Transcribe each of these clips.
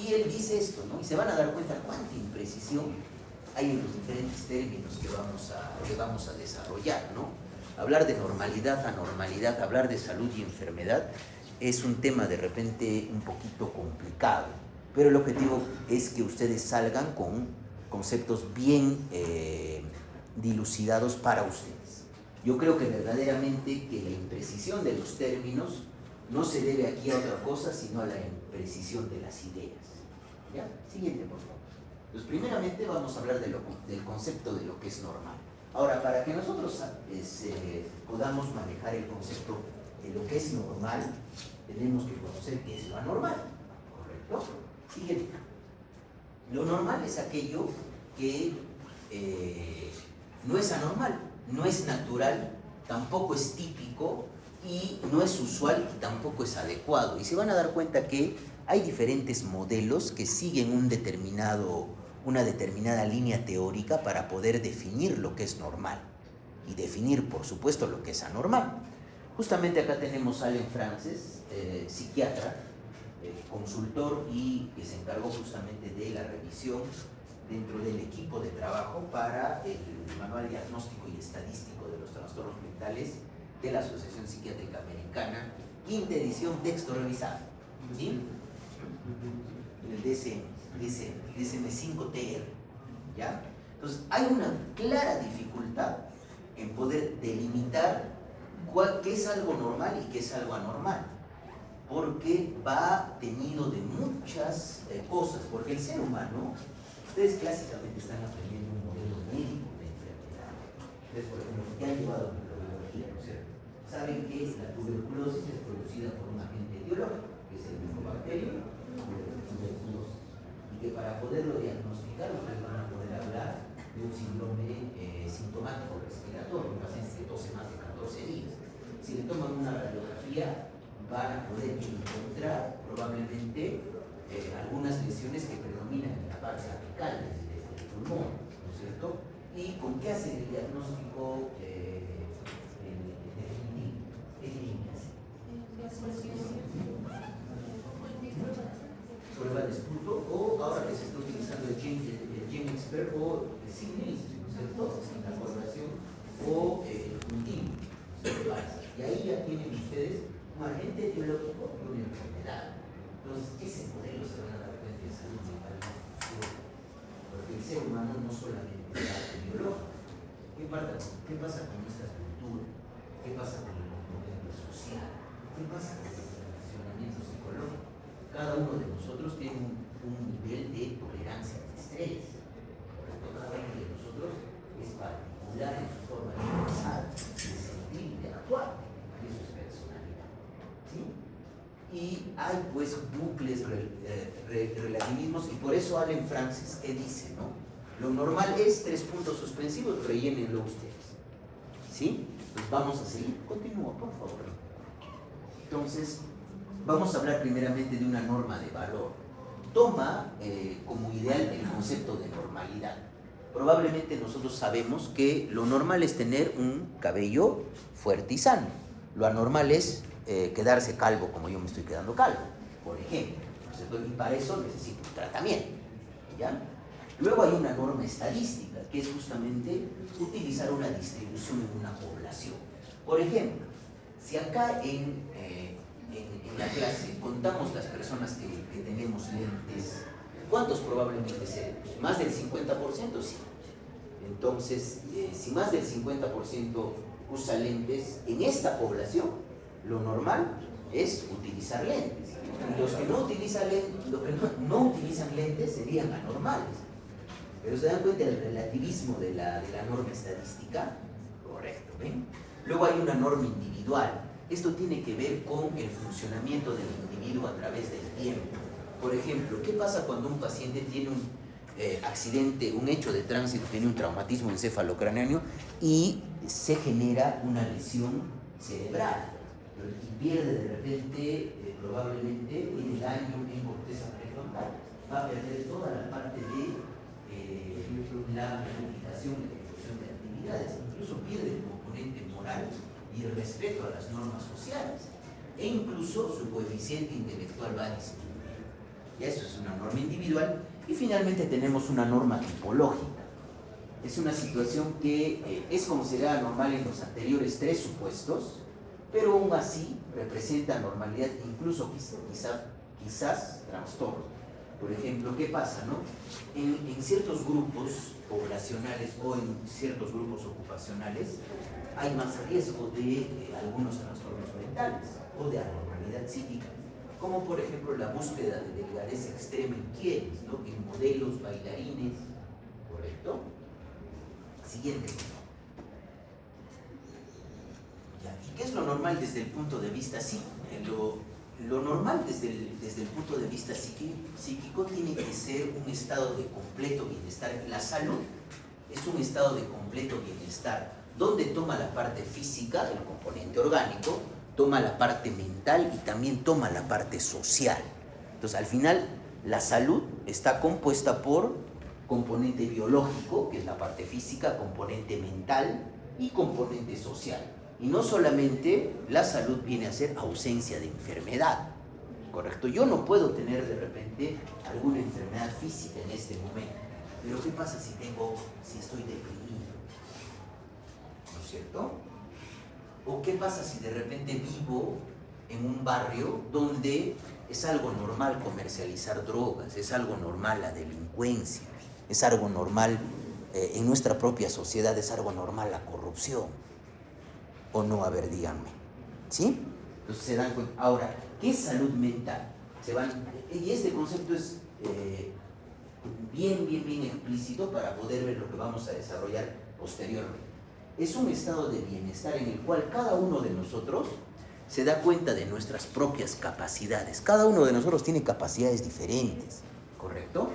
Y él dice esto, ¿no? Y se van a dar cuenta cuánta imprecisión hay en los diferentes términos que vamos a desarrollar, ¿no? Hablar de normalidad, anormalidad, hablar de salud y enfermedad es un tema de repente un poquito complicado, pero el objetivo es que ustedes salgan con conceptos bien dilucidados para ustedes. Yo creo que verdaderamente que la imprecisión de los términos no se debe aquí a otra cosa, sino a la imprecisión de las ideas. ¿Ya? Siguiente, por favor. Entonces, primeramente vamos a hablar del concepto de lo que es normal. Ahora, para que nosotros podamos manejar el concepto de lo que es normal, tenemos que conocer qué es lo anormal, ¿correcto? Siguiente. Lo normal es aquello que no es anormal, no es natural, tampoco es típico y no es usual y tampoco es adecuado. Y se van a dar cuenta que hay diferentes modelos que siguen una determinada línea teórica para poder definir lo que es normal y definir, por supuesto, lo que es anormal. Justamente acá tenemos a Allen Frances, psiquiatra, consultor y que se encargó justamente de la revisión dentro del equipo de trabajo para el Manual Diagnóstico y Estadístico de los Trastornos Mentales de la Asociación Psiquiátrica Americana, quinta edición, texto revisado, ¿sí? El DSM-5TR, ¿ya? Entonces, hay una clara dificultad en poder delimitar qué es algo normal y qué es algo anormal, porque va teñido de muchas cosas, porque el ser humano, ustedes clásicamente están aprendiendo un modelo médico de enfermedad. Ustedes, por ejemplo, ya han llevado a microbiología, ¿no es cierto? Saben que la tuberculosis es producida por un agente etiológico, que es el micobacterio, y que para poderlo diagnosticar ustedes van a poder hablar de un síndrome sintomático respiratorio, un paciente que tose más de 14 días. Si le toman una radiografía, van a poder encontrar probablemente algunas lesiones que predominan en la parte apical del pulmón, ¿no es cierto? ¿Y con qué hacen el diagnóstico definitivo? ¿Qué tienen que hacer? Prueba de esputo, o ahora que se está utilizando el Gene Expert o el Signis, ¿no es cierto? La coloración o el cultivo. Y ahí ya tienen ustedes un agente etiológico y una enfermedad. Entonces, ese modelo se van a dar cuenta de salud mental, porque el ser humano no solamente es algo biológico. ¿Qué pasa con nuestra cultura? ¿Qué pasa con el componente social? ¿Qué pasa con el relacionamiento psicológico? Cada uno de nosotros tiene un nivel de tolerancia al estrés. Cada uno de nosotros es particular en su forma de pensar, de sentir, de actuar. Eso es personalidad. ¿Sí? Y hay pues bucles, relativismos, y por eso Allen Frances, ¿qué dice? ¿No? Lo normal es 3 puntos suspensivos, rellénenlo ustedes. ¿Sí? Pues vamos a seguir. Continúa, por favor. Entonces, vamos a hablar primeramente de una norma de valor. Toma como ideal el concepto de normalidad. Probablemente nosotros sabemos que lo normal es tener un cabello fuerte y sano. Lo anormal es quedarse calvo como yo me estoy quedando calvo, por ejemplo. Y para eso necesito un tratamiento, ¿ya? Luego hay una norma estadística, que es justamente utilizar una distribución en una población. Por ejemplo, si acá en la clase contamos las personas que tenemos lentes, ¿cuántos probablemente seremos? ¿Más del 50%? Sí. Entonces, si más del 50% usa lentes, en esta población, lo normal es utilizar lentes. Y los que no utilizan lentes serían anormales. Pero se dan cuenta del relativismo de la norma estadística. Correcto, ¿ven? Luego hay una norma individual. Esto tiene que ver con el funcionamiento del individuo a través del tiempo. Por ejemplo, ¿qué pasa cuando un paciente tiene un accidente, un hecho de tránsito, tiene un traumatismo encefalocraneano y se genera una lesión cerebral? Y pierde de repente, probablemente, tiene daño en corteza prefrontal. Va a perder toda la parte de la planificación y ejecución de actividades. Incluso pierde el componente moral y el respeto a las normas sociales. E incluso su coeficiente intelectual va a disminuir. Y eso es una norma norma individual. Y finalmente tenemos una norma tipológica. Es una situación que es considerada normal en los anteriores tres supuestos, pero aún así representa normalidad, incluso quizás trastorno. Por ejemplo, ¿qué pasa, no? En ciertos grupos poblacionales o en ciertos grupos ocupacionales hay más riesgo de algunos trastornos mentales o de anormalidad psíquica, como por ejemplo la búsqueda de delgadez extrema en quienes, ¿no? En modelos, bailarines, ¿correcto? Siguiente. Ya, ¿y qué es lo normal desde el punto de vista psíquico? Lo normal desde el punto de vista psíquico tiene que ser un estado de completo bienestar. La salud es un estado de completo bienestar, donde toma la parte física, el componente orgánico, toma la parte mental y también toma la parte social. Entonces, al final, la salud está compuesta por componente biológico, que es la parte física, componente mental y componente social. Y no solamente la salud viene a ser ausencia de enfermedad, ¿correcto? Yo no puedo tener de repente alguna enfermedad física en este momento, pero ¿qué pasa si estoy deprimido? ¿No es cierto? ¿O qué pasa si de repente vivo en un barrio donde es algo normal comercializar drogas, es algo normal la delincuencia, es algo normal en nuestra propia sociedad, es algo normal la corrupción? ¿O no? A ver, díganme. ¿Sí? Entonces se dan cuenta. Ahora, ¿qué es salud mental? Y este concepto es bien explícito para poder ver lo que vamos a desarrollar posteriormente. Es un estado de bienestar en el cual cada uno de nosotros se da cuenta de nuestras propias capacidades. Cada uno de nosotros tiene capacidades diferentes, ¿correcto?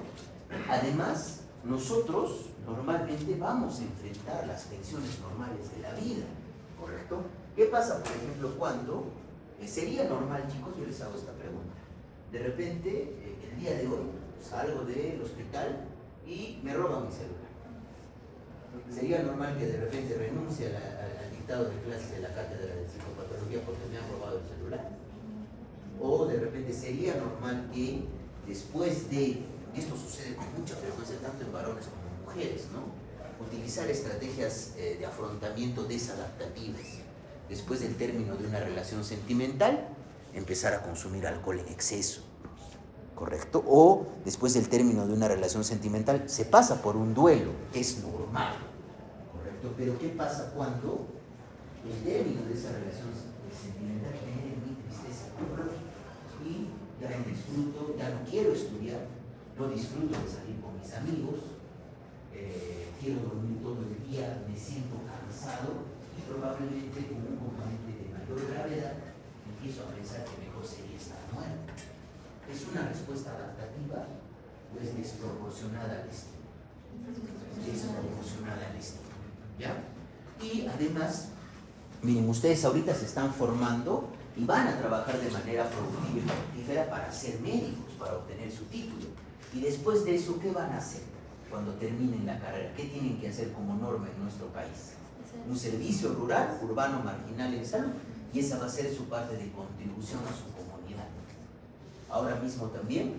Además, nosotros normalmente vamos a enfrentar las tensiones normales de la vida, ¿correcto? ¿Qué pasa, por ejemplo, cuando sería normal, chicos? Yo les hago esta pregunta. De repente, el día de hoy, salgo del hospital y me roban mi celular. ¿Sería normal que de repente renuncie al dictado de clases de la cátedra de psicopatología porque me han robado el celular? O de repente sería normal que después de, esto sucede con mucha frecuencia tanto en varones como en mujeres, ¿no? Utilizar estrategias de afrontamiento desadaptativas. Después del término de una relación sentimental, empezar a consumir alcohol en exceso, ¿correcto? O después del término de una relación sentimental, se pasa por un duelo, que es normal, ¿correcto? Pero ¿qué pasa cuando el término de esa relación sentimental genera mi tristeza y ya no disfruto, ya no quiero estudiar, no disfruto de salir con mis amigos, quiero dormir todo el día, me siento cansado y probablemente con un componente de mayor gravedad empiezo a pensar que mejor sería estar muerto? ¿Es una respuesta adaptativa o es desproporcionada al estímulo? Desproporcionada al estímulo, ¿ya? Y además, miren, ustedes ahorita se están formando y van a trabajar de manera productiva y fructífera para ser médicos, para obtener su título. Y después de eso, ¿qué van a hacer cuando terminen la carrera? ¿Qué tienen que hacer como norma en nuestro país? Un servicio rural, urbano, marginal en salud. Y esa va a ser su parte de contribución a su comunidad. Ahora mismo también,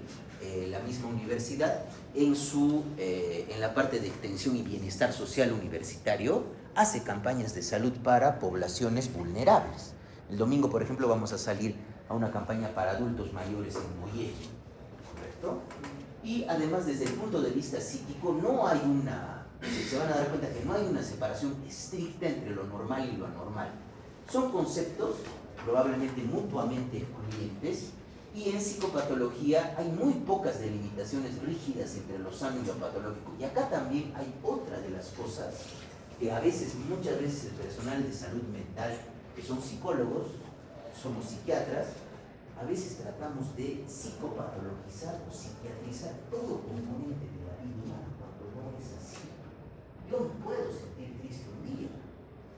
la misma universidad, en la parte de extensión y bienestar social universitario, hace campañas de salud para poblaciones vulnerables. El domingo, por ejemplo, vamos a salir a una campaña para adultos mayores en Mollé, ¿correcto? Y además, desde el punto de vista psíquico, se van a dar cuenta que no hay una separación estricta entre lo normal y lo anormal. Son conceptos probablemente mutuamente excluyentes, y en psicopatología hay muy pocas delimitaciones rígidas entre lo sano y lo patológico. Y acá también hay otra de las cosas que muchas veces el personal de salud mental, que son psicólogos, somos psiquiatras, a veces tratamos de psicopatologizar o psiquiatrizar todo componente de la vida humana, cuando no es así. Yo no puedo sentir triste un día,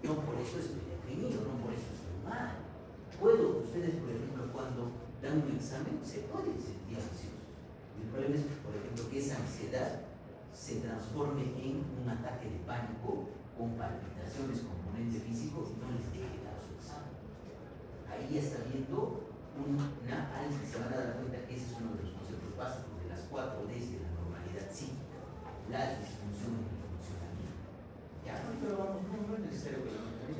no por eso estoy deprimido, no por eso estoy mal. Ustedes, por ejemplo, cuando dan un examen, se pueden sentir ansiosos. El problema es, por ejemplo, que esa ansiedad se transforme en un ataque de pánico con palpitaciones, componente físico, y no les deje dar su examen. Ahí ya está viendo se van a dar cuenta que ese es uno de los conceptos básicos de las 4 la distribución y el funcionamiento. Ya, pero vamos, no es necesario que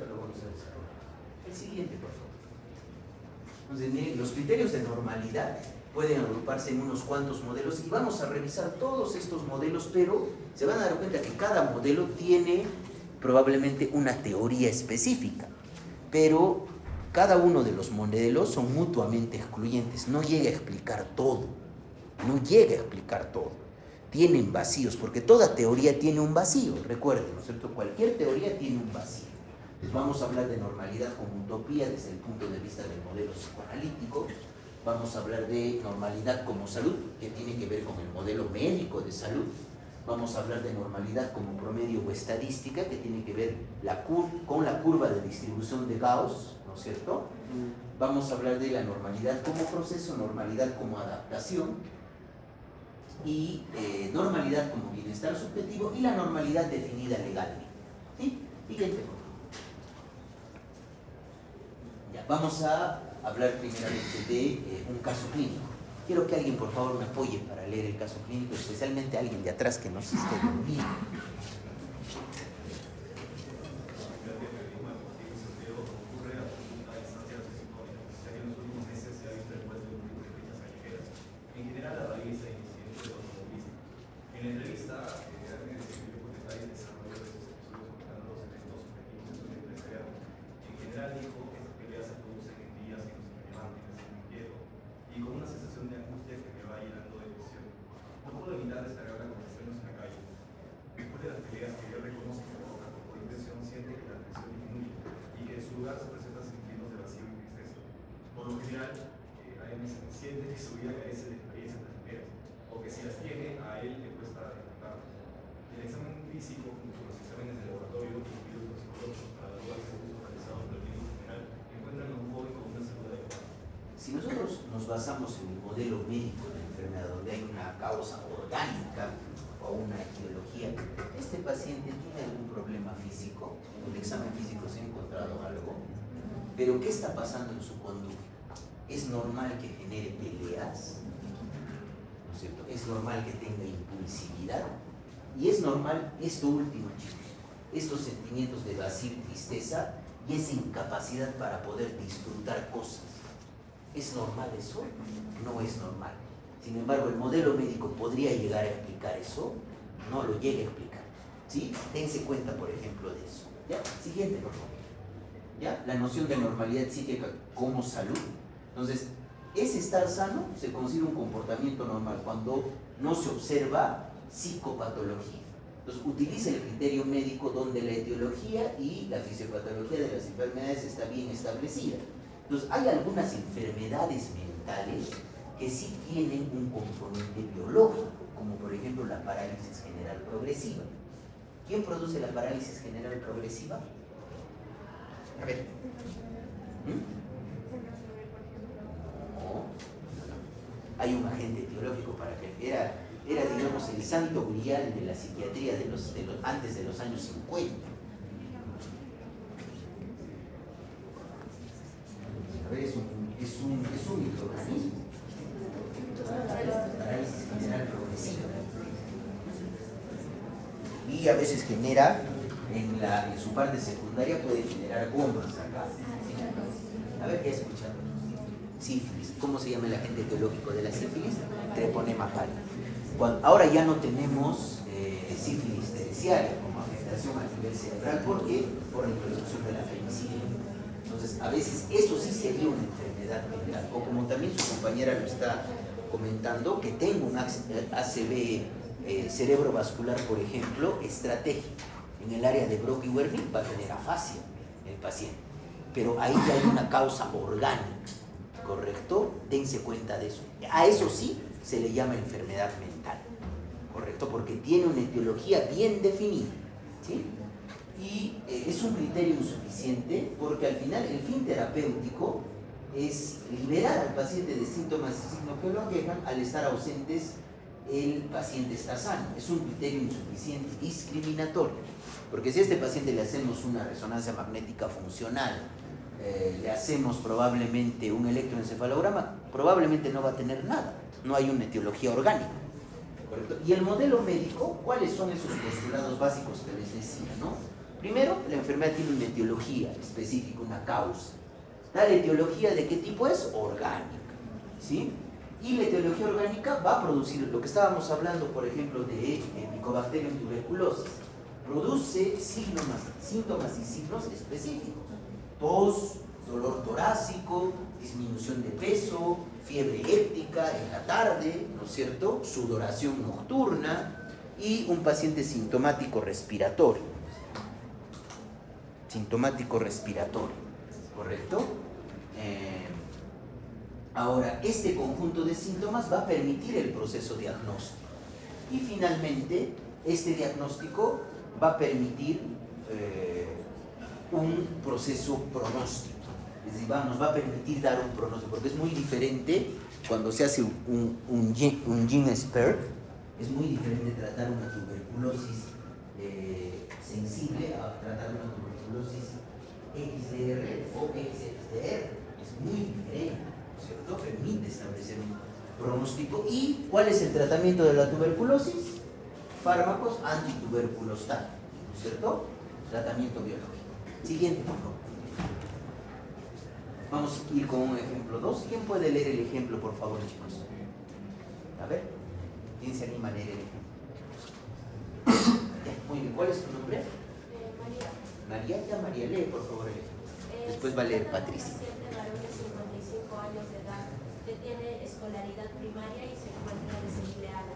lo vamos a desarrollar. El siguiente, por favor. Entonces, miren, los criterios de normalidad pueden agruparse en unos cuantos modelos y vamos a revisar todos estos modelos, pero se van a dar cuenta que cada modelo tiene probablemente una teoría específica, pero cada uno de los modelos son mutuamente excluyentes, no llega a explicar todo, tienen vacíos, porque toda teoría tiene un vacío, recuerden, ¿no es cierto? Cualquier teoría tiene un vacío. Les vamos a hablar de normalidad como utopía desde el punto de vista del modelo psicoanalítico. Vamos a hablar de normalidad como salud, que tiene que ver con el modelo médico de salud. Vamos a hablar de normalidad como promedio o estadística, que tiene que ver con la curva de distribución de Gauss, ¿no es cierto? Vamos a hablar de la normalidad como proceso, normalidad como adaptación, y normalidad como bienestar subjetivo, y la normalidad definida legalmente. ¿Sí? Siguiente, por favor. Ya, vamos a hablar primeramente de un caso clínico. Quiero que alguien, por favor, me apoye para leer el caso clínico, especialmente alguien de atrás que no se esté durmiendo. Si nosotros nos basamos en el modelo médico de la enfermedad, donde hay una causa orgánica o una etiología, ¿este paciente tiene algún problema físico? En el examen físico se ha encontrado algo, pero ¿qué está pasando en su conducta? ¿Es normal que genere peleas? ¿No es cierto? ¿Es normal que tenga impulsividad? Y es normal esto último, chicos, estos sentimientos de vacío y tristeza y esa incapacidad para poder disfrutar cosas. ¿Es normal eso? No es normal. Sin embargo, el modelo médico podría llegar a explicar eso, no lo llega a explicar. ¿Sí? Dense cuenta, por ejemplo, de eso. ¿Ya? Siguiente, por favor. ¿Ya? La noción de normalidad psíquica como salud. Entonces, ese estar sano se considera un comportamiento normal cuando no se observa psicopatología. Entonces, utiliza el criterio médico donde la etiología y la fisiopatología de las enfermedades está bien establecida. Entonces, hay algunas enfermedades mentales que sí tienen un componente biológico, como por ejemplo la parálisis general progresiva. ¿Quién produce la parálisis general progresiva? A ver. No. Hay un agente biológico para que era digamos, el santo grial de la psiquiatría antes de los años 50. A ver, es un microorganismo. Parálisis general progresiva. Y a veces genera, en su parte secundaria puede generar gomas acá. A ver, ¿qué he escuchado? Sífilis. ¿Cómo se llama el agente etiológico de la sífilis? Treponema pallidum. Ahora ya no tenemos sífilis terciaria como afectación a nivel cerebral. ¿Por qué? Por la introducción de la penicilina. Entonces, a veces eso sí sería una enfermedad mental. O como también su compañera lo está comentando, que tenga un ACV cerebrovascular, por ejemplo, estratégico. En el área de Brock y Wernicke va a tener afasia el paciente. Pero ahí ya hay una causa orgánica, ¿correcto? Dense cuenta de eso. A eso sí se le llama enfermedad mental, ¿correcto? Porque tiene una etiología bien definida, ¿sí? Y es un criterio insuficiente porque al final el fin terapéutico es liberar al paciente de síntomas y signos que lo aquejan. Al estar ausentes, el paciente está sano. Es un criterio insuficiente y discriminatorio, porque si a este paciente le hacemos una resonancia magnética funcional, le hacemos probablemente un electroencefalograma, probablemente no va a tener nada, no hay una etiología orgánica. ¿correcto? Y el modelo médico, ¿cuáles son esos postulados básicos que les decía, no? Primero, la enfermedad tiene una etiología específica, una causa. ¿La etiología de qué tipo es? Orgánica, ¿sí? Y la etiología orgánica va a producir lo que estábamos hablando, por ejemplo, de Mycobacterium tuberculosis. Produce síntomas y signos específicos. Tos, dolor torácico, disminución de peso, fiebre héptica en la tarde, ¿no es cierto? Sudoración nocturna y un paciente sintomático respiratorio. ¿Correcto? Ahora, este conjunto de síntomas va a permitir el proceso diagnóstico. Y finalmente, este diagnóstico va a permitir un proceso pronóstico. Es decir, nos va a permitir dar un pronóstico, porque es muy diferente cuando se hace un gene SPERT, es muy diferente tratar una tuberculosis sensible a tratar una tuberculosis XDR o XXDR. Es muy diferente, ¿no es cierto? Permite establecer un pronóstico. ¿Y cuál es el tratamiento de la tuberculosis? Fármacos antituberculostatos, ¿no es cierto? Tratamiento biológico. Siguiente, por favor. Vamos a ir con un ejemplo 2. ¿Quién puede leer el ejemplo, por favor, chicos? A ver, ¿quién se anima a leer el ejemplo? Muy bien, ¿cuál es tu nombre? María. María, lee por favor el ejemplo. Después va a leer Patricia. Un paciente varón de 55 años de edad que tiene escolaridad primaria y se encuentra desempleada.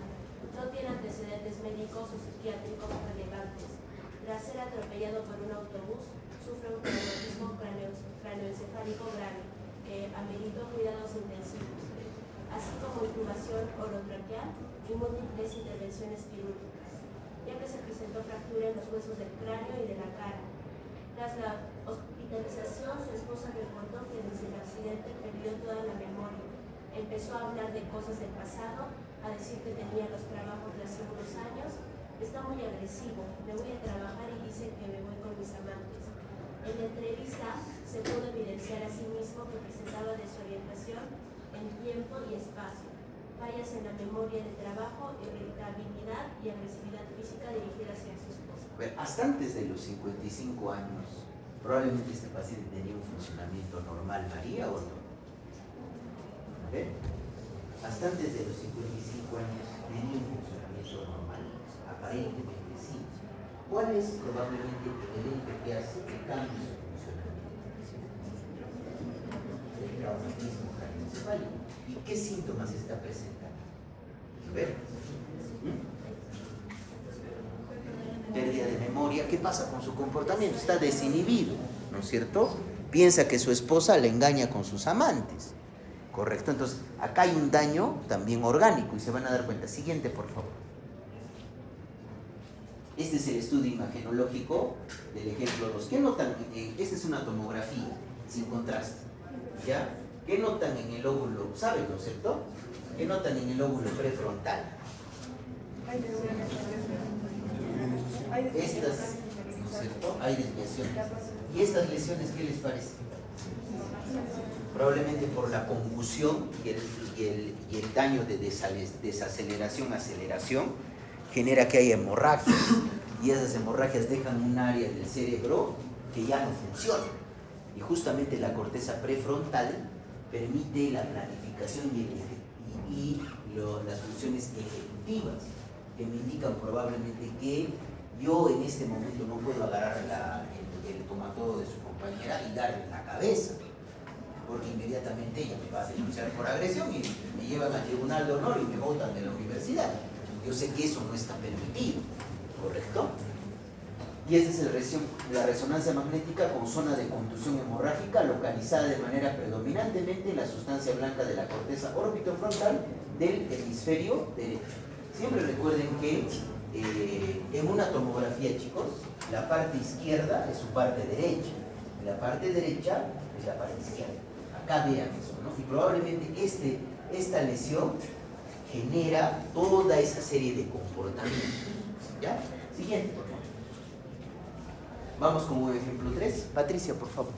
No tiene antecedentes médicos o psiquiátricos relevantes. Tras ser atropellado por un autobús, sufre un traumatismo cráneoencefálico grave que ameritó cuidados intensivos, así como intubación orotraqueal y múltiples intervenciones quirúrgicas, ya que se presentó fractura en los huesos del cráneo y de la cara. Tras la hospitalización, su esposa reportó que desde el accidente perdió toda la memoria. Empezó a hablar de cosas del pasado, a decir que tenía los trabajos de hace unos años. Está muy agresivo, me voy a trabajar y dice que me voy con mis amantes. En la entrevista se pudo evidenciar a sí mismo que presentaba desorientación en tiempo y espacio, fallas en la memoria de trabajo, irritabilidad y agresividad física dirigida hacia su esposa. Hasta antes de los 55 años, probablemente este paciente tenía un funcionamiento normal, María, ¿o no? Hasta antes de los 55 años tenía un funcionamiento normal, aparentemente sí. ¿Cuál es probablemente el ente que hace que cambie su funcionamiento? El traumatismo craneoencefálico. ¿Y qué síntomas está presentando? A ver. Pérdida de memoria. ¿Qué pasa con su comportamiento? Está desinhibido, ¿no es cierto? Piensa que su esposa le engaña con sus amantes. ¿Correcto? Entonces, acá hay un daño también orgánico y se van a dar cuenta. Siguiente, por favor. Este es el estudio imagenológico del ejemplo 2. ¿Qué notan? Esta es una tomografía sin contraste. ¿Ya? ¿Qué notan en el lóbulo? ¿Saben, no es cierto? ¿Qué notan en el lóbulo prefrontal? Estas, ¿no es cierto? Hay desviaciones. ¿Y estas lesiones qué les parece? Probablemente por la confusión y el daño de desaceleración, aceleración, genera que haya hemorragias. Y esas hemorragias dejan un área del cerebro que ya no funciona. Y justamente la corteza prefrontal permite la planificación y las funciones ejecutivas, que me indican probablemente que yo en este momento no puedo agarrar el tomatodo de su compañera y darle en la cabeza, porque inmediatamente ella me va a denunciar por agresión y me llevan al tribunal de honor y me botan de la universidad. Yo sé que eso no está permitido, ¿correcto? Y esa es la resonancia magnética con zona de contusión hemorrágica localizada de manera predominantemente en la sustancia blanca de la corteza orbitofrontal del hemisferio derecho. Siempre recuerden que en una tomografía, chicos, la parte izquierda es su parte derecha y la parte derecha es la parte izquierda. Acá vean eso, ¿no? Y probablemente esta lesión genera toda esa serie de comportamientos. ¿Ya? Siguiente, por favor. Vamos con un ejemplo 3. Patricia, por favor.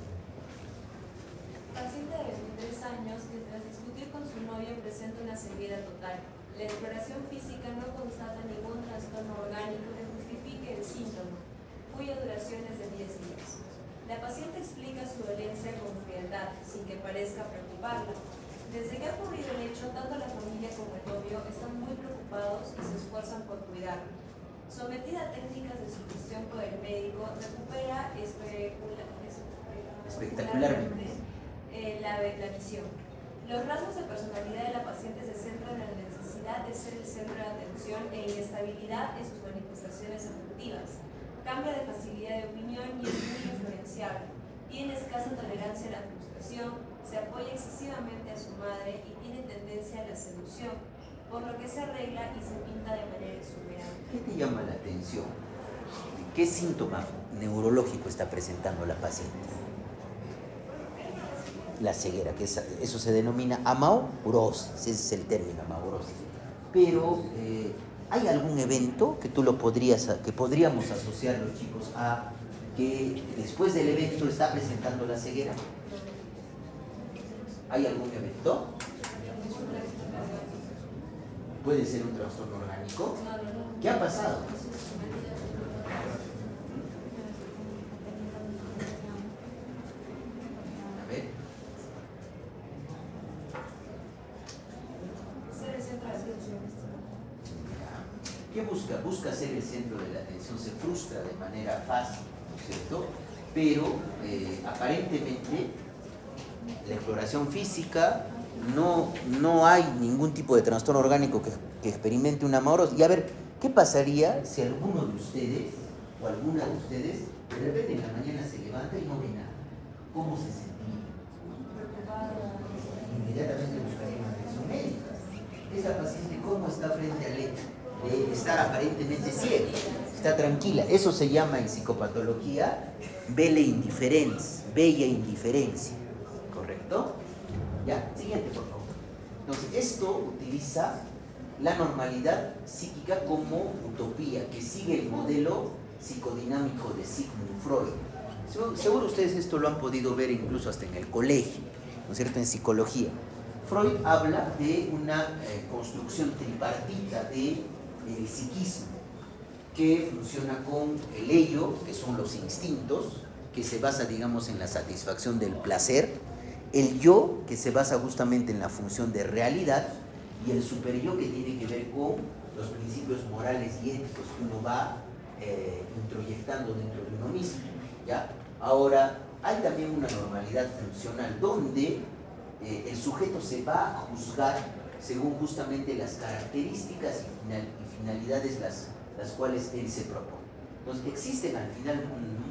Paciente de 23 años que tras discutir con su novia presenta una ceguera total. La exploración física no constata ningún trastorno orgánico que justifique el síntoma, cuya duración es de 10 días. La paciente explica su dolencia con frialdad, sin que parezca preocuparla. Desde que ha ocurrido el hecho, tanto la familia como el novio están muy preocupados y se esfuerzan por cuidarla. Sometida a técnicas de sugestión por el médico, recupera espectacularmente la visión. Los rasgos de personalidad de la paciente se centran en la necesidad de ser el centro de atención e inestabilidad en sus manifestaciones afectivas. Cambia de facilidad de opinión y es muy influenciable. Tiene escasa tolerancia a la frustración, se apoya excesivamente a su madre y tiene tendencia a la seducción, por lo que se arregla y se pinta de manera exuberante. ¿Qué te llama la atención? ¿Qué síntoma neurológico está presentando la paciente? La ceguera, que eso se denomina amaurosis, ese es el término, amaurosis. Pero, ¿hay algún evento que que podríamos asociar los chicos a que después del evento está presentando la ceguera? ¿Hay algún evento? ¿Puede ser un trastorno orgánico? ¿Qué ha pasado? A ver. Ser el centro de atención. ¿Qué busca? Busca ser el centro de la atención, se frustra de manera fácil, ¿no es cierto? Pero aparentemente la exploración física no hay ningún tipo de trastorno orgánico que experimente una amaurosis. Y a ver, ¿qué pasaría si alguno de ustedes o alguna de ustedes de repente en la mañana se levanta y no ve nada? ¿Cómo se sentiría? Inmediatamente buscaría una atención médica. Esa paciente, ¿cómo está frente al hecho de estar aparentemente ciega? Está tranquila. Eso se llama en psicopatología bella indiferencia. ¿Correcto? Ya, siguiente, por favor. Entonces, esto utiliza la normalidad psíquica como utopía, que sigue el modelo psicodinámico de Sigmund Freud. Seguro ustedes esto lo han podido ver incluso hasta en el colegio, ¿no es cierto?, en psicología. Freud habla de una construcción tripartita del psiquismo, que funciona con el ello, que son los instintos, que se basa, digamos, en la satisfacción del placer, el yo, que se basa justamente en la función de realidad, y el superyo, que tiene que ver con los principios morales y éticos que uno va introyectando dentro de uno mismo, ¿ya? Ahora, hay también una normalidad funcional donde el sujeto se va a juzgar según justamente las características y finalidades las cuales él se propone. Entonces, existen al final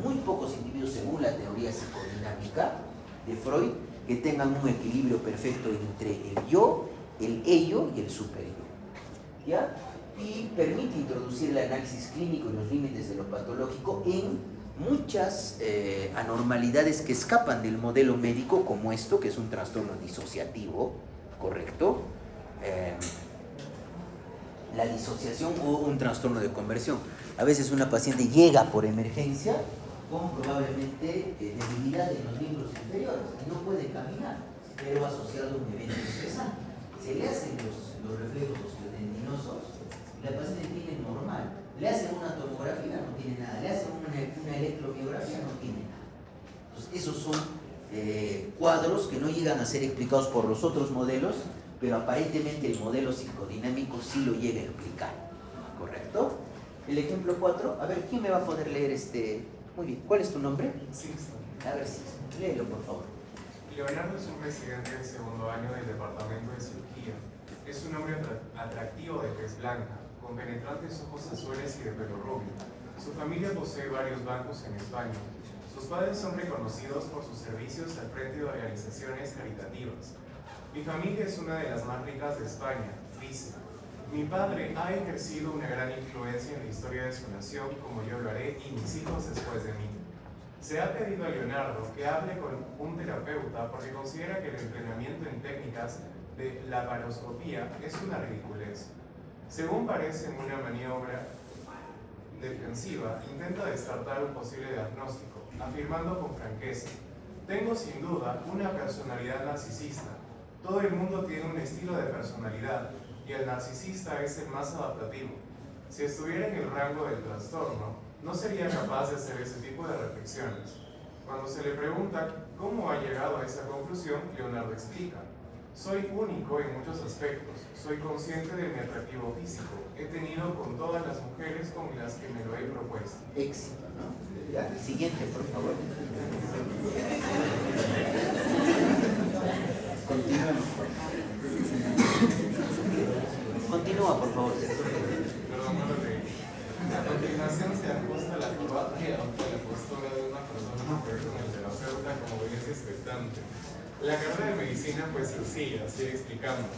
muy pocos individuos, según la teoría psicodinámica de Freud, que tengan un equilibrio perfecto entre el yo, el ello y el superyo, ¿ya? Y permite introducir el análisis clínico y los límites de lo patológico en muchas anormalidades que escapan del modelo médico, como esto, que es un trastorno disociativo, ¿correcto? La disociación o un trastorno de conversión. A veces una paciente llega por emergencia con probablemente debilidad en los miembros inferiores y no puede caminar, pero asociado a un evento estresante. Se le hacen los reflejos osteotendinosos y la paciente tiene normal. Le hacen una tomografía, no tiene nada. Le hacen una electromiografía, no tiene nada. Entonces, esos son cuadros que no llegan a ser explicados por los otros modelos, pero aparentemente el modelo psicodinámico sí lo llega a explicar. ¿Correcto? El ejemplo 4, a ver, ¿quién me va a poder leer este? Muy bien, ¿cuál es tu nombre? Sixto. A ver, Sixto, léelo por favor. Leonardo es un residente del segundo año del departamento de cirugía. Es un hombre atractivo de tez blanca, con penetrantes ojos azules y de pelo rubio. Su familia posee varios bancos en España. Sus padres son reconocidos por sus servicios al frente de organizaciones caritativas. Mi familia es una de las más ricas de España, dice. Mi padre ha ejercido una gran influencia en la historia de su nación, como yo lo haré y mis hijos después de mí. Se ha pedido a Leonardo que hable con un terapeuta porque considera que el entrenamiento en técnicas de laparoscopía es una ridiculez. Según parece en una maniobra defensiva, intenta descartar un posible diagnóstico, afirmando con franqueza: tengo sin duda una personalidad narcisista. Todo el mundo tiene un estilo de personalidad y y el narcisista es el más adaptativo. Si estuviera en el rango del trastorno, no sería capaz de hacer ese tipo de reflexiones. Cuando se le pregunta cómo ha llegado a esa conclusión, Leonardo explica: soy único en muchos aspectos, soy consciente de mi atractivo físico, he tenido con todas las mujeres con las que me lo he propuesto. Éxito, ¿no? Ya, siguiente, por favor. Continuemos. Continúa, por favor. Perdón, no lo leí. A continuación se ajusta la corbata y adopta la postura de una persona mujer con el terapeuta como audiencia expectante. La carrera de medicina fue sencilla, sigue explicando.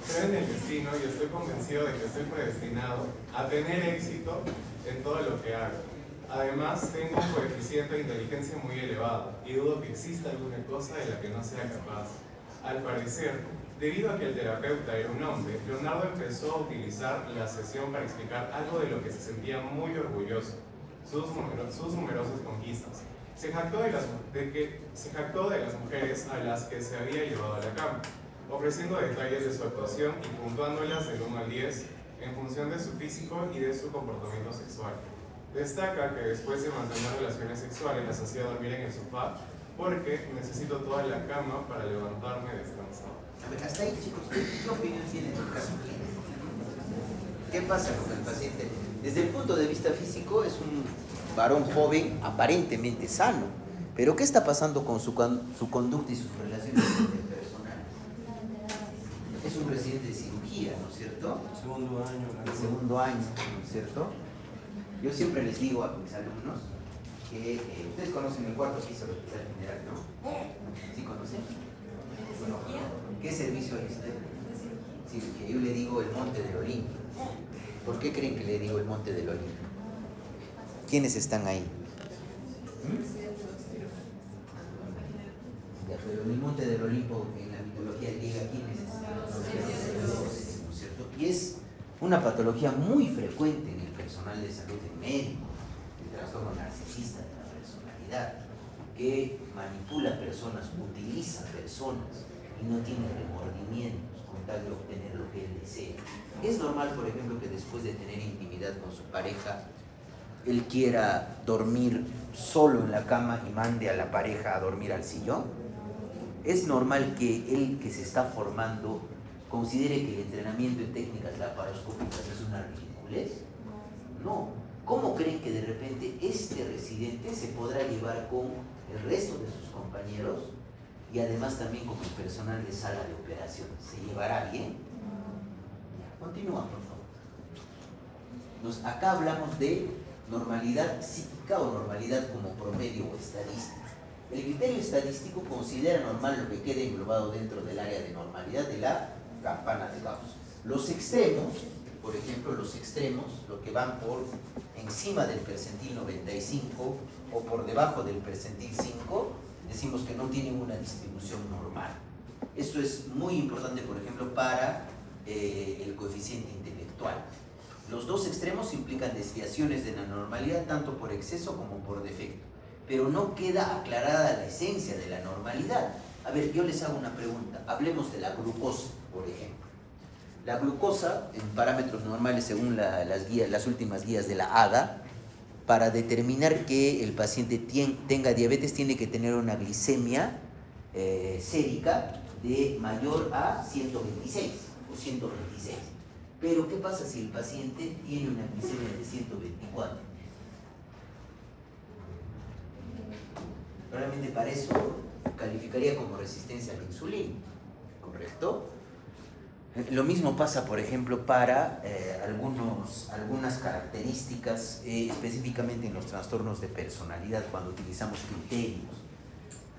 Creo en el destino y estoy convencido de que estoy predestinado a tener éxito en todo lo que hago. Además, tengo un coeficiente de inteligencia muy elevado y dudo que exista alguna cosa de la que no sea capaz. Al parecer, debido a que el terapeuta era un hombre, Leonardo empezó a utilizar la sesión para explicar algo de lo que se sentía muy orgulloso: sus numerosas conquistas. Se jactó de las mujeres a las que se había llevado a la cama, ofreciendo detalles de su actuación y puntuándolas del 1 al 10 en función de su físico y de su comportamiento sexual. Destaca que después de mantener relaciones sexuales las hacía dormir en el sofá porque necesito toda la cama para levantarme descansado. A ver, hasta ahí, chicos, ¿qué opinión tiene el caso clínico? ¿Qué pasa con el paciente? Desde el punto de vista físico es un varón joven aparentemente sano, pero ¿qué está pasando con su conducta y sus relaciones interpersonales? Es un residente de cirugía, ¿no es cierto? Segundo año. El segundo año, ¿no es cierto? Yo siempre les digo a mis alumnos que ustedes conocen el cuarto piso del Hospital General, ¿no? ¿Sí conocen? Bueno, ¿qué servicio hay usted? Sí, que yo le digo el Monte del Olimpo. ¿Por qué creen que le digo el Monte del Olimpo? ¿Quiénes están ahí? Ya, pero en el Monte del Olimpo, en la mitología griega, ¿quiénes están? ¿No es cierto? Y es una patología muy frecuente en el personal de salud del médico, el trastorno narcisista de la personalidad, que manipula personas, utiliza personas y no tiene remordimientos con tal de obtener lo que él desea. Es normal, por ejemplo, que después de tener intimidad con su pareja, él quiera dormir solo en la cama y mande a la pareja a dormir al sillón. Es normal que él, que se está formando, considere que el entrenamiento en técnicas laparoscópicas es una ridiculez. No. ¿Cómo creen que de repente este residente se podrá llevar con el resto de sus compañeros y además también con el personal de sala de operaciones? ¿Se llevará bien? Continúa, por favor. Acá hablamos de normalidad psíquica o normalidad como promedio o estadística. El criterio estadístico considera normal lo que quede englobado dentro del área de normalidad de la campana de Gauss. Los extremos, por ejemplo, los extremos, lo que van por encima del percentil 95 o por debajo del percentil 5, decimos que no tienen una distribución normal. Esto es muy importante, por ejemplo, para el coeficiente intelectual. Los dos extremos implican desviaciones de la normalidad tanto por exceso como por defecto, pero no queda aclarada la esencia de la normalidad. A ver, yo les hago una pregunta. Hablemos de la glucosa, por ejemplo. La glucosa, en parámetros normales según las últimas guías de la ADA, para determinar que el paciente tenga diabetes tiene que tener una glicemia sérica de mayor a 126 o 126. Pero ¿qué pasa si el paciente tiene una glicemia de 124? Probablemente para eso calificaría como resistencia a la insulina, ¿correcto? Lo mismo pasa, por ejemplo, para algunas características, específicamente en los trastornos de personalidad, cuando utilizamos criterios.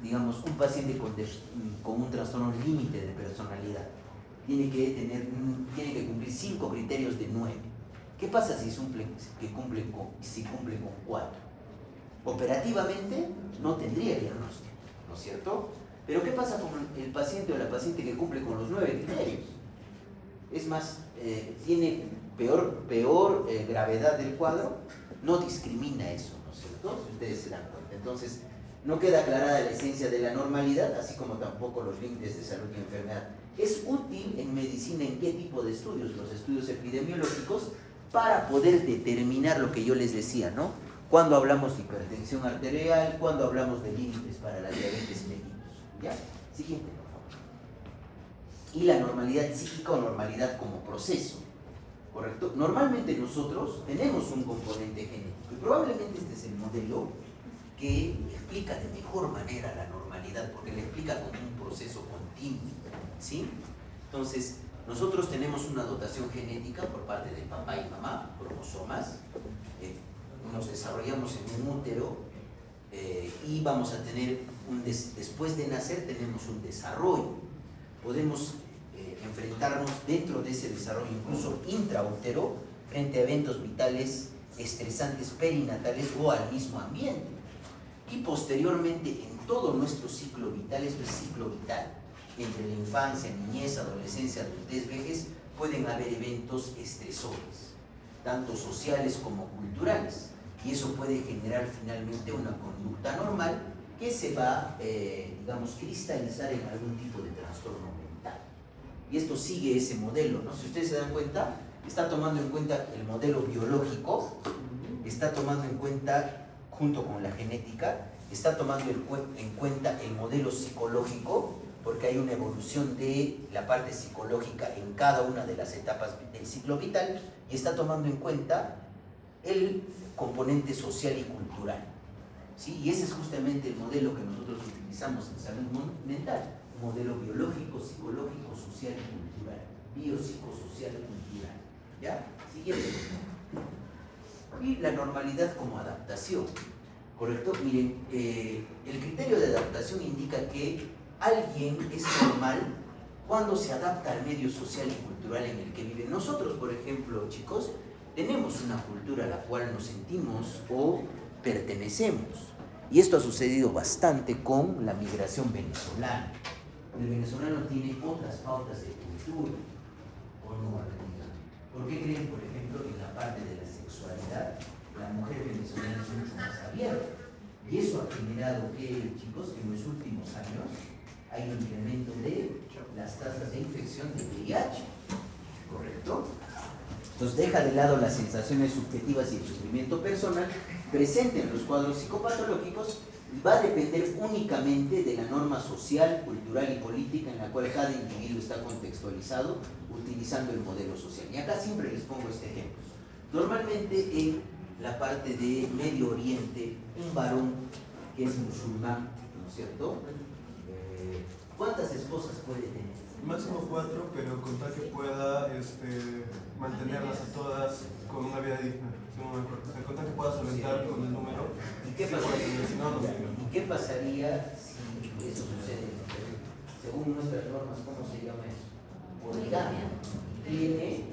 Digamos, un paciente con un trastorno límite de personalidad tiene que cumplir 5 criterios de 9. ¿Qué pasa si cumple con 4? Operativamente no tendría diagnóstico, ¿no es cierto? Pero ¿qué pasa con el paciente o la paciente que cumple con los 9 criterios? Es más, tiene peor gravedad del cuadro, no discrimina eso, ¿no es cierto? Si ustedes se dan cuenta. Entonces, no queda aclarada la esencia de la normalidad, así como tampoco los límites de salud y enfermedad. Es útil en medicina en qué tipo de estudios, los estudios epidemiológicos, para poder determinar lo que yo les decía, ¿no? Cuando hablamos de hipertensión arterial, cuando hablamos de límites para la diabetes mellitus. ¿Ya? Siguiente, por favor. Y la normalidad psíquica o normalidad como proceso, ¿correcto? Normalmente nosotros tenemos un componente genético y probablemente este es el modelo que explica de mejor manera la normalidad, porque le explica como un proceso continuo, ¿sí? Entonces, nosotros tenemos una dotación genética por parte de papá y mamá, cromosomas, nos desarrollamos en un útero y vamos a tener, después de nacer tenemos un desarrollo. Podemos enfrentarnos dentro de ese desarrollo, incluso intraútero, frente a eventos vitales estresantes perinatales o al mismo ambiente. Y posteriormente, en todo nuestro ciclo vital, esto es ciclo vital, entre la infancia, niñez, adolescencia, adultez, vejez, pueden haber eventos estresores, tanto sociales como culturales. Y eso puede generar finalmente una conducta normal que se va, digamos, cristalizar en algún tipo de trastorno mental. Y esto sigue ese modelo, ¿no? Si ustedes se dan cuenta, está tomando en cuenta el modelo biológico, está tomando en cuenta, junto con la genética, está tomando en cuenta el modelo psicológico, porque hay una evolución de la parte psicológica en cada una de las etapas del ciclo vital, y está tomando en cuenta el componente social y cultural, ¿sí? Y ese es justamente el modelo que nosotros utilizamos en salud mental, un modelo biológico, psicológico, social y cultural, biopsicosocial y cultural. ¿Ya? Siguiente. Y la normalidad como adaptación, ¿correcto? Miren, el criterio de adaptación indica que alguien es normal cuando se adapta al medio social y cultural en el que vive. Nosotros, por ejemplo, chicos, tenemos una cultura a la cual nos sentimos o pertenecemos. Y esto ha sucedido bastante con la migración venezolana. El venezolano tiene otras pautas de cultura, ¿o no? ¿Por qué creen, por ejemplo, en la parte de la sexualidad, la mujer venezolana es mucho más abierta? Y eso ha generado que, chicos, en los últimos años hay un incremento de las tasas de infección de VIH, ¿correcto? Entonces deja de lado las sensaciones subjetivas y el sufrimiento personal presente en los cuadros psicopatológicos y va a depender únicamente de la norma social, cultural y política en la cual cada individuo está contextualizado utilizando el modelo social. Y acá siempre les pongo este ejemplo. Normalmente en la parte de Medio Oriente, un varón que es musulmán, ¿no es cierto? ¿Cuántas esposas puede tener? Máximo 4, pero con tal que pueda mantenerlas a todas con una vida digna. Con tal que pueda solventar con el número. ¿Y qué pasaría si eso sucede en el Perú? Según nuestras normas, ¿cómo se llama eso? Poligamia. Tiene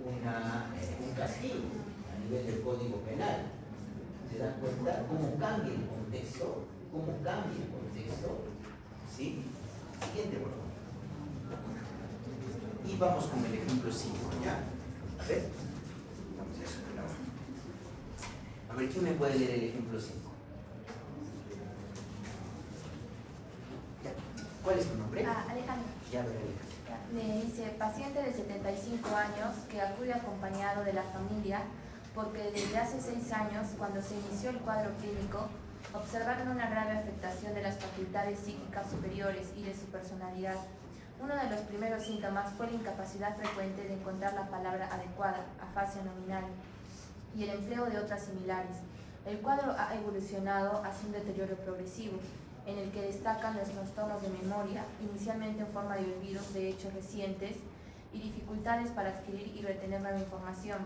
un castigo a nivel del Código Penal. ¿Se dan cuenta cómo cambia el contexto? ¿Cómo cambia el contexto? ¿Sí? Siguiente, por favor. Y vamos con el ejemplo 5, ¿ya? A ver. Vamos a eso. A ver, ¿quién me puede leer el ejemplo 5? ¿Ya? ¿Cuál es tu nombre? Alejandra. Ya, a ver, Alejandra. Me dice, paciente de 75 años que acude acompañado de la familia porque desde hace 6 años, cuando se inició el cuadro clínico, observaron una grave afectación de las facultades psíquicas superiores y de su personalidad. Uno de los primeros síntomas fue la incapacidad frecuente de encontrar la palabra adecuada, afasia nominal, y el empleo de otras similares. El cuadro ha evolucionado hacia un deterioro progresivo, en el que destacan los trastornos de memoria, inicialmente en forma de olvidos de hechos recientes y dificultades para adquirir y retener nueva información.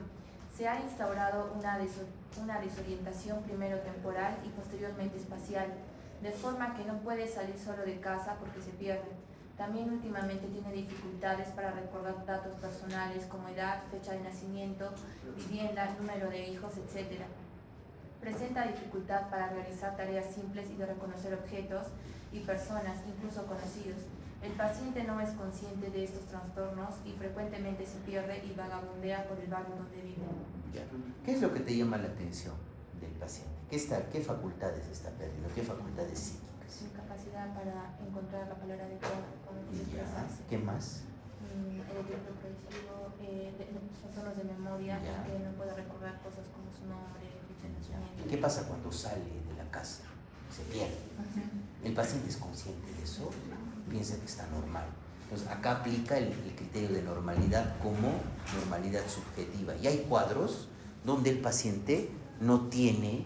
Se ha instaurado una desorientación primero temporal y posteriormente espacial, de forma que no puede salir solo de casa porque se pierde. También últimamente tiene dificultades para recordar datos personales como edad, fecha de nacimiento, vivienda, número de hijos, etc. Presenta dificultad para realizar tareas simples y de reconocer objetos y personas, incluso conocidos. El paciente no es consciente de estos trastornos y frecuentemente se pierde y vagabundea por el barrio donde vive. ¿Qué es lo que te llama la atención del paciente? ¿Qué facultades está perdiendo? ¿Qué facultades psíquicas? sin capacidad para encontrar la palabra adecuada para expresarse. ¿Qué más? El efecto progresivo, trastornos de memoria, Ya. que no puede recordar cosas como su nombre, fecha de nacimiento. ¿Qué pasa cuando sale de la casa? Se pierde. El paciente es consciente de eso, piensa que está normal. Entonces acá aplica el criterio de normalidad como normalidad subjetiva. Y hay cuadros donde el paciente no tiene,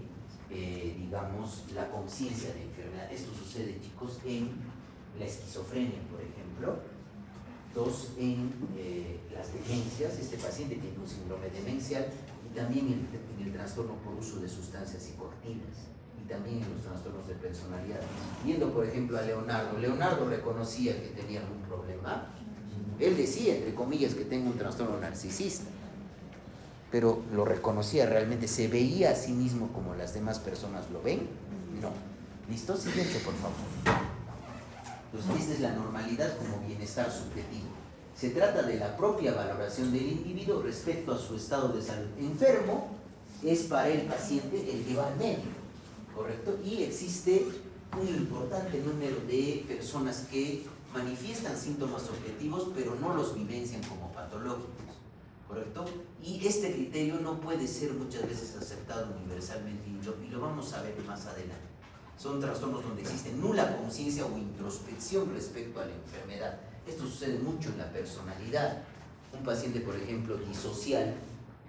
digamos, la conciencia de enfermedad. Esto sucede, chicos, en la esquizofrenia, por ejemplo. Dos, en las demencias. Este paciente tiene un síndrome demencial y también en el trastorno por uso de sustancias psicoactivas y también en los trastornos de personalidad. Viendo, por ejemplo, a Leonardo reconocía que tenía algún problema. Él decía, entre comillas, que tengo un trastorno narcisista, pero lo reconocía realmente. ¿Se veía a sí mismo como las demás personas lo ven? No. ¿Listo? Siguiente, por favor. Entonces, esta es la normalidad como bienestar subjetivo. Se trata de la propia valoración del individuo respecto a su estado de salud. Enfermo es para el paciente el que va al médico, ¿correcto? Y existe un importante número de personas que manifiestan síntomas objetivos, pero no los vivencian como patológicos, ¿correcto? Y este criterio no puede ser muchas veces aceptado universalmente y lo vamos a ver más adelante. Son trastornos donde existe nula conciencia o introspección respecto a la enfermedad. Esto sucede mucho en la personalidad. Un paciente, por ejemplo, disocial,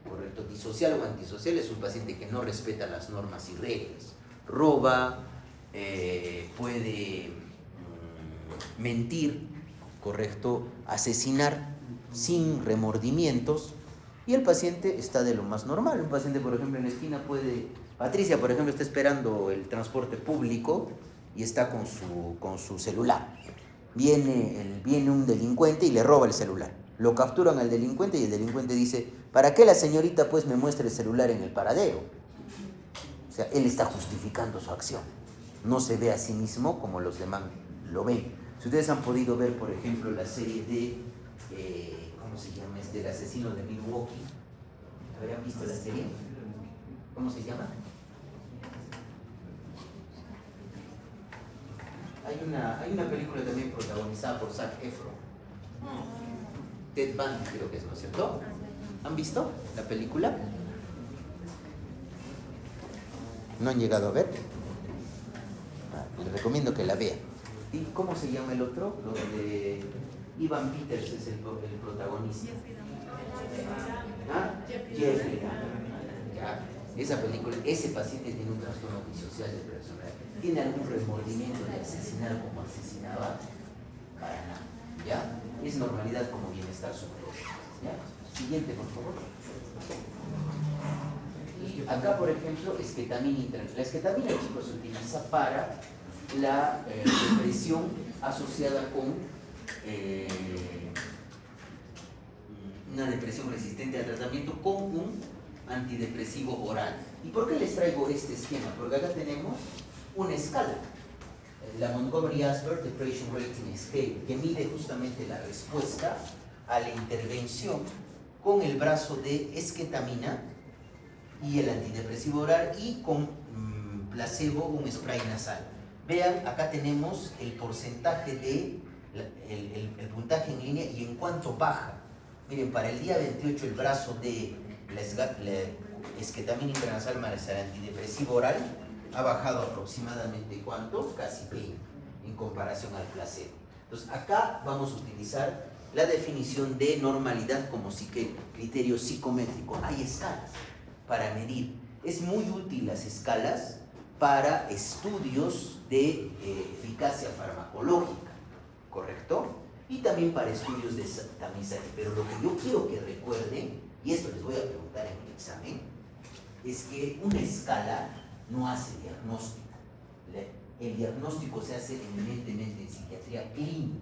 ¿correcto? Disocial o antisocial es un paciente que no respeta las normas y reglas. Roba, puede mentir, ¿correcto? Asesinar sin remordimientos. Y el paciente está de lo más normal. Un paciente, por ejemplo, en la esquina puede... Patricia, por ejemplo, está esperando el transporte público y está con su celular. Viene un delincuente y le roba el celular. Lo capturan al delincuente y el delincuente dice, ¿para qué la señorita pues me muestra el celular en el paradero? O sea, él está justificando su acción. No se ve a sí mismo como los demás lo ven. Si ustedes han podido ver, por ejemplo, la serie de, ¿cómo se llama? El asesino de Milwaukee. ¿Habrían visto la serie? ¿Cómo se llama? Hay una película también protagonizada por Zac Efron. Ted Bundy creo que es, ¿no es cierto? ¿Han visto la película? ¿No han llegado a ver? Les recomiendo que la vean. ¿Y cómo se llama el otro? Donde Ivan Peters es el protagonista. ¿Ah? Jeffrey Dahmer. Ya. Esa película, ese paciente tiene un trastorno disocial de personalidad. ¿Tiene algún remordimiento de asesinar como asesinaba? Para nada. ¿Ya? Es normalidad como bienestar subjetivo. ¿Ya? Siguiente, por favor. Y acá, por ejemplo, esquetamina intravenösa. La esquetamina, chicos, se utiliza para la depresión asociada con una depresión resistente al tratamiento con un antidepresivo oral. ¿Y por qué les traigo este esquema? Porque acá tenemos una escala, la Montgomery-Åsberg Depression Rating Scale, que mide justamente la respuesta a la intervención con el brazo de esquetamina y el antidepresivo oral y con placebo, un spray nasal. Vean, acá tenemos el porcentaje de el puntaje en línea y en cuánto baja. Miren, para el día 28 el brazo de la esquetamina intranasal más el antidepresivo oral ha bajado aproximadamente ¿cuánto? Casi 20 en comparación al placebo. Entonces acá vamos a utilizar la definición de normalidad como criterio psicométrico. Hay escalas para medir. Es muy útil las escalas para estudios de eficacia farmacológica, ¿correcto? Y también para estudios de tamizaje. Pero lo que yo quiero que recuerden, y esto les voy a preguntar en el examen, es que una escala no hace diagnóstico. El diagnóstico se hace eminentemente en psiquiatría clínica,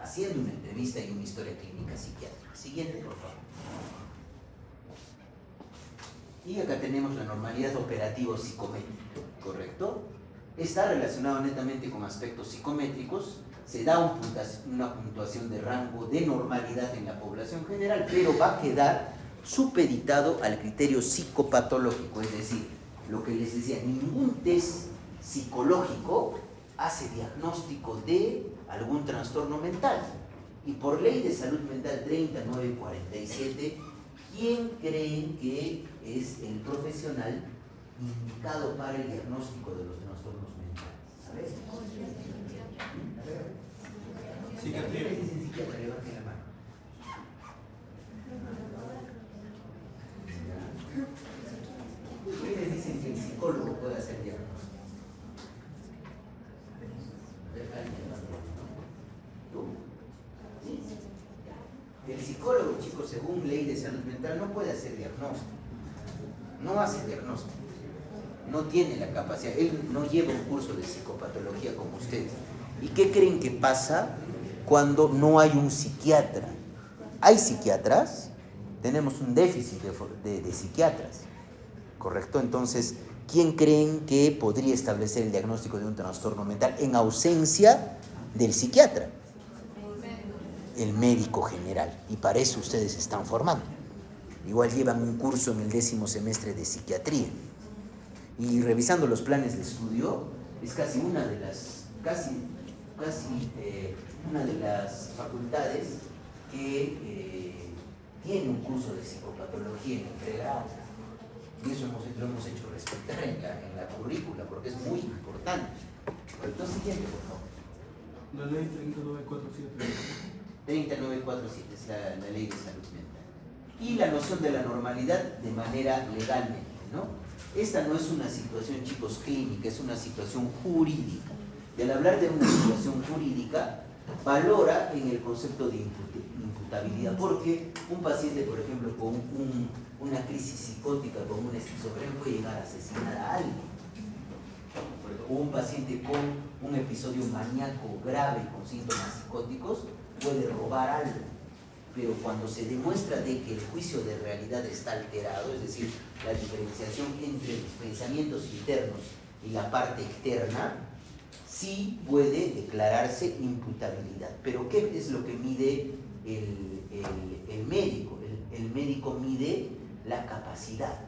haciendo una entrevista y una historia clínica psiquiátrica. Siguiente, por favor. Y acá tenemos la normalidad operativo-psicométrica, ¿correcto? Está relacionado netamente con aspectos psicométricos. Se da una puntuación de rango de normalidad en la población general, pero va a quedar supeditado al criterio psicopatológico, es decir, lo que les decía, ningún test psicológico hace diagnóstico de algún trastorno mental. Y por ley de salud mental 3947, ¿quién creen que es el profesional indicado para el diagnóstico de los trastornos mentales? A ver. Psiquiatría. ¿Quiénes dicen psiquiatra? Levanten la mano. ¿Quiénes dicen que el psicólogo puede hacer diagnóstico? ¿Tú? ¿Sí? El psicólogo, chicos, según ley de salud mental, no puede hacer diagnóstico. No hace diagnóstico. No tiene la capacidad. Él no lleva un curso de psicopatología como ustedes. ¿Y qué creen que pasa cuando no hay un psiquiatra? ¿Hay psiquiatras? Tenemos un déficit de psiquiatras. ¿Correcto? Entonces, ¿quién creen que podría establecer el diagnóstico de un trastorno mental en ausencia del psiquiatra? El médico general. Y para eso ustedes están formando. Igual llevan un curso en el 10º semestre de psiquiatría. Y revisando los planes de estudio, es casi una de las, una de las facultades que tiene un curso de psicopatología en el pregrado. Y eso lo hemos hecho respetar en la currícula, porque es muy importante. Entonces, siguiente, por favor. La ley 3947. 3947 es la ley de salud mental. Y la noción de la normalidad de manera legalmente, ¿no? Esta no es una situación, chicos, clínica, es una situación jurídica. Y al hablar de una situación jurídica, valora en el concepto de imputabilidad, porque un paciente, por ejemplo, con una crisis psicótica, con una esquizofrenia, puede llegar a asesinar a alguien. O un paciente con un episodio maníaco grave con síntomas psicóticos puede robar algo. Pero cuando se demuestra de que el juicio de realidad está alterado, es decir, la diferenciación entre los pensamientos internos y la parte externa, sí puede declararse imputabilidad. Pero ¿qué es lo que mide el médico? El médico mide la capacidad,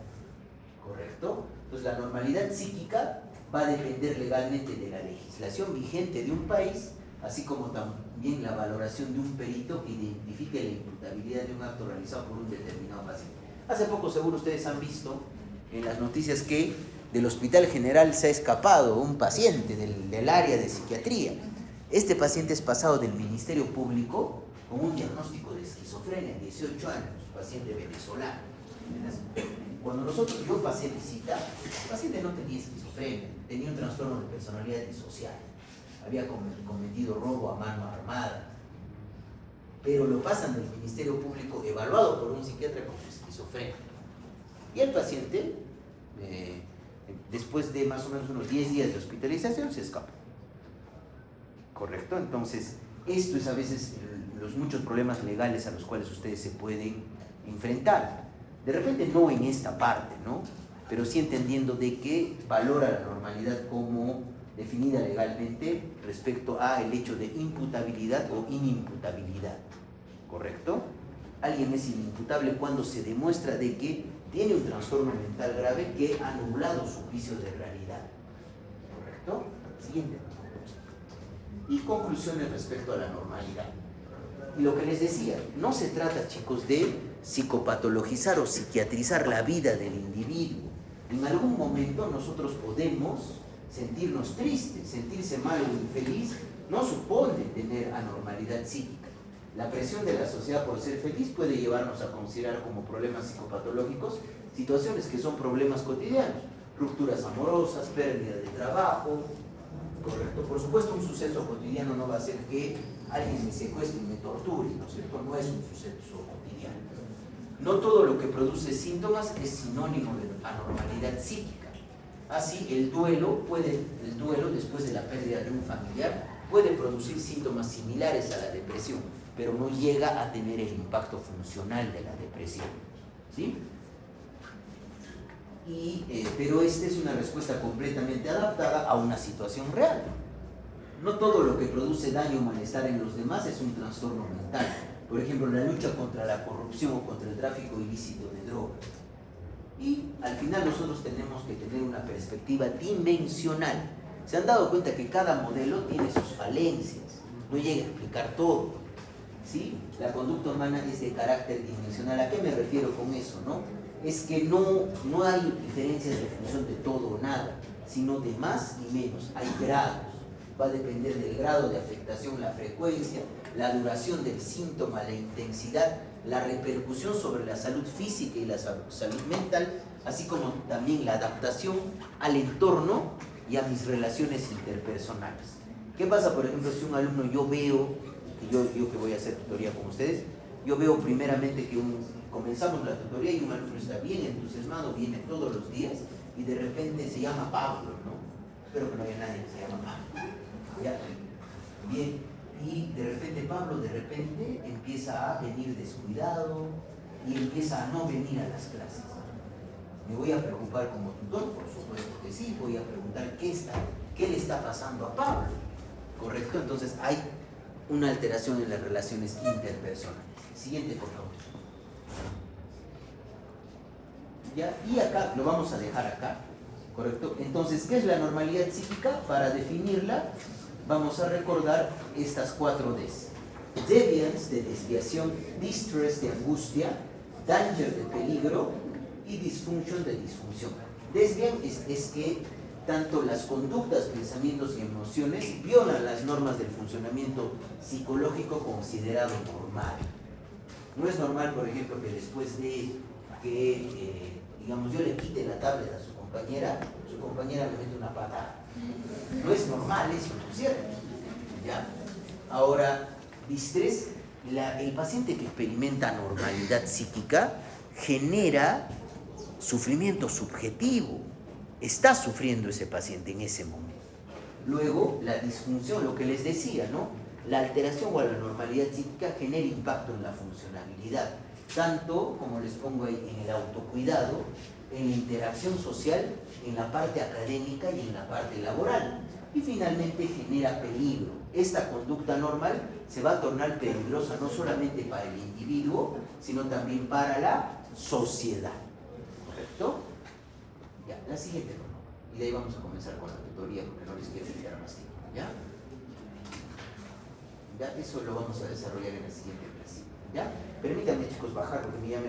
¿correcto? Entonces la normalidad psíquica va a depender legalmente de la legislación vigente de un país, así como también la valoración de un perito que identifique la imputabilidad de un acto realizado por un determinado paciente. Hace poco seguro ustedes han visto en las noticias que del Hospital General se ha escapado un paciente del área de psiquiatría. Este paciente es pasado del Ministerio Público con un diagnóstico de esquizofrenia, 18 años, paciente venezolano. Cuando yo pasé visita, el paciente no tenía esquizofrenia, tenía un trastorno de personalidad disocial. Había cometido robo a mano armada, pero lo pasan del Ministerio Público evaluado por un psiquiatra con esquizofrenia. Y el paciente, después de más o menos unos 10 días de hospitalización, se escapó. ¿Correcto? Entonces, esto es a veces los muchos problemas legales a los cuales ustedes se pueden enfrentar. De repente no en esta parte, ¿no? Pero sí entendiendo de que valora la normalidad como definida legalmente respecto a el hecho de imputabilidad o inimputabilidad, ¿correcto? Alguien es inimputable cuando se demuestra de que tiene un trastorno mental grave que ha nublado su juicio de realidad, ¿correcto? Siguiente. Y conclusiones respecto a la normalidad. Y lo que les decía, no se trata, chicos, de psicopatologizar o psiquiatrizar la vida del individuo. En algún momento nosotros podemos sentirnos tristes, sentirse mal o infeliz, no supone tener anormalidad psíquica. La presión de la sociedad por ser feliz puede llevarnos a considerar como problemas psicopatológicos situaciones que son problemas cotidianos, rupturas amorosas, pérdida de trabajo, ¿correcto? Por supuesto, un suceso cotidiano no va a hacer que alguien me secuestre y me torture, ¿no es cierto? No es un suceso cotidiano. No todo lo que produce síntomas es sinónimo de anormalidad psíquica. Así, el duelo después de la pérdida de un familiar puede producir síntomas similares a la depresión, pero no llega a tener el impacto funcional de la depresión, ¿sí? Pero esta es una respuesta completamente adaptada a una situación real. No todo lo que produce daño o malestar en los demás es un trastorno mental. Por ejemplo, la lucha contra la corrupción o contra el tráfico ilícito de drogas. Y al final nosotros tenemos que tener una perspectiva dimensional. se han dado cuenta que cada modelo tiene sus falencias, no llega a explicar todo, ¿sí? La conducta humana es de carácter dimensional. ¿A qué me refiero con eso, no? Es que no hay diferencias de función de todo o nada, sino de más y menos. Hay grados, va a depender del grado de afectación, la frecuencia, la duración del síntoma, la intensidad, la repercusión sobre la salud física y la salud mental, así como también la adaptación al entorno y a mis relaciones interpersonales. ¿Qué pasa, por ejemplo, si un alumno yo veo, que yo que voy a hacer tutoría con ustedes, yo veo primeramente que comenzamos la tutoría y un alumno está bien entusiasmado, viene todos los días y de repente se llama Pablo, ¿no? Espero que no haya nadie que se llama Pablo. ¿Ya? Bien, y de repente Pablo empieza a venir descuidado y empieza a no venir a las clases. ¿Me voy a preocupar como tutor? Por supuesto que sí, voy a preguntar qué le está pasando a Pablo, ¿correcto? Entonces hay una alteración en las relaciones interpersonales. Siguiente, por favor. ¿Ya? Y acá, lo vamos a dejar acá, ¿correcto? Entonces, ¿qué es la normalidad psíquica? Para definirla, vamos a recordar estas 4 Ds. Deviance, de desviación, distress, de angustia, danger, de peligro, y dysfunction, de disfunción. Desviance es que tanto las conductas, pensamientos y emociones violan las normas del funcionamiento psicológico considerado normal. No es normal, por ejemplo, que después de que, digamos, yo le quite la tablet a su compañera le mete una patada. No es normal eso, ¿no es cierto? ¿Ya? Ahora, distrés, el paciente que experimenta normalidad psíquica genera sufrimiento subjetivo. Está sufriendo ese paciente en ese momento. Luego, la disfunción, lo que les decía, ¿no? La alteración o la normalidad psíquica genera impacto en la funcionalidad, tanto, como les pongo ahí, en el autocuidado, en la interacción social, en la parte académica y en la parte laboral. Y finalmente genera peligro. Esta conducta normal se va a tornar peligrosa no solamente para el individuo, sino también para la sociedad. ¿Correcto? Ya, la siguiente, por favor. Y de ahí vamos a comenzar con la tutoría porque no les quiero quitar más tiempo. ¿Ya? Ya, eso lo vamos a desarrollar en la siguiente clase. ¿Ya? Permítanme, chicos, bajar porque me llaman.